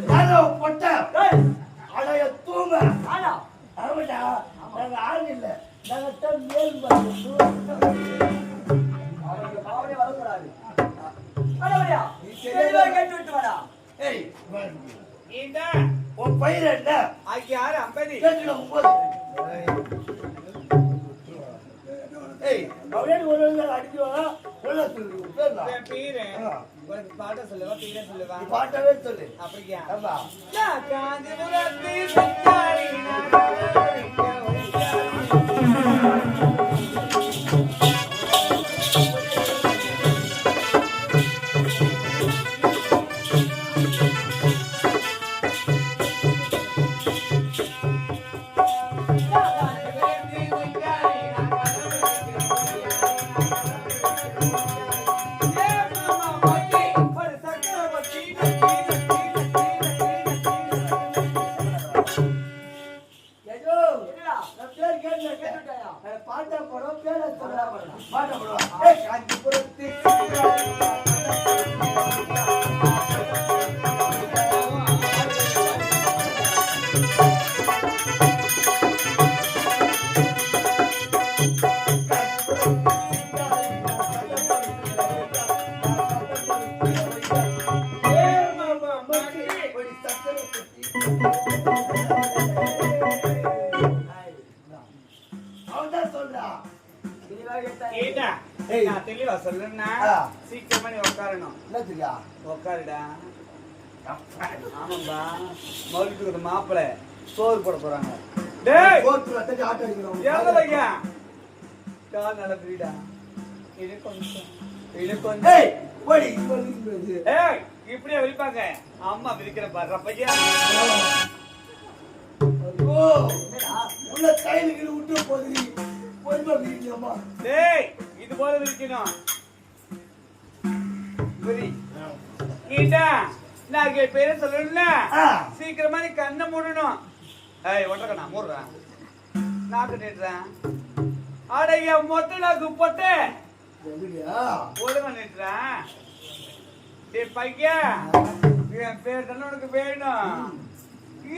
யாரோ பொட்ட அடைய தூங்க ஆமாடா நாங்க ஆள் இல்ல நாங்க மேல் வரக்கூடாது உன் பயிர் என்ன ஆக்கி யாரு 50 பாட்ட சொல்லுவா பீர சொல்லுவா பாட்டவே சொல்லு அப்படியா தெளிவா சொல்லுன்னா சீக்கிரமா நீ உட்காரணும் உட்காருடா ஆமாம்பா மறுபடியும் மாப்பிள்ள சோறு போட போறாங்க நடந்துடா இது கொஞ்சம் இப்படியே விரிப்பாங்க அம்மா விரிக்கிற பாரு பையா உள்ள கையில விட்டு போகுது இது போல இருக்கணும் பேர சொல்லணும்ல சீக்கிரமா நீ கண்ணை மூடணும் ஒன்றக்கண்ணா மூடுறேன் நாக்கு நீட்டுறேன் அடைய மொத்த நாக்கு போட்டு ஒழுங்க நீட்டுறேன் பையா என் பேர் தானே உனக்கு வேணும்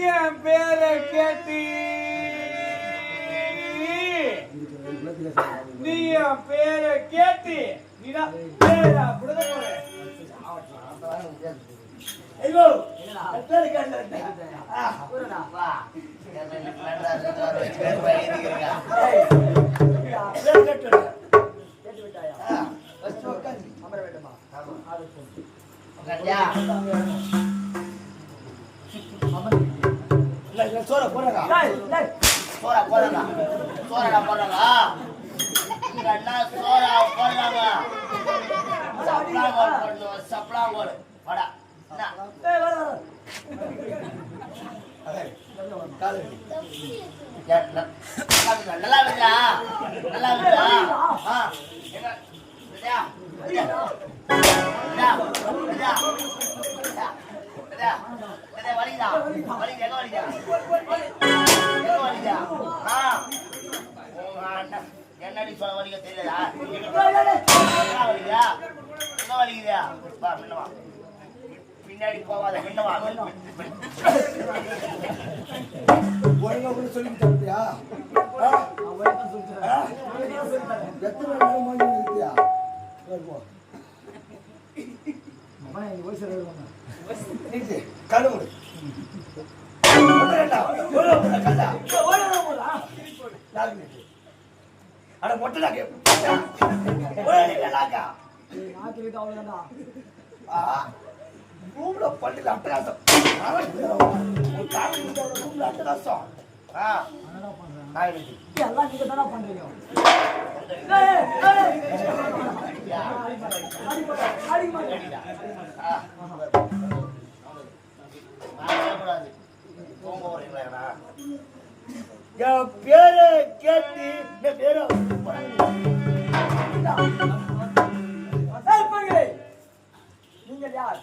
என் பேரை கேட்டி நீ பேரை கேட்டு நீதான் பேரா புடத சோற போறா சோறா போறாங்க சோறா போறாங்க அண்ணா சோறா போறாங்க சப்ளாங்கோல் போடுவோம் சப்ளாங்கோல் வாடா ஏய் வாடா அதே கால் நல்லா இருக்கா நல்லா இருக்கா என்ன சரியா வலிதா வலி எங்க வலிதா எங்க வலிதா என்னடி சொல்ல வலிக்க தெரியலடா வலிக்குதா என்ன வலிக்குதா வா முன்னவா பின்னாடி போவாத முன்னவா ஒழுங்கா கூட சொல்லி தரப்பியா எத்தனை நேரம் மணி இருக்கியா அம்மா இந்த வயசு வருவாங்க நீங்க கழுவுடு அட மொட்டை ரூம்ல பள்ளியில் அட்டகாசம் ரூம்ல அட்டகாசம் எல்லாம் நீங்க தானே பண்றீங்க பேரை கேட்டு நீங்கள் யார்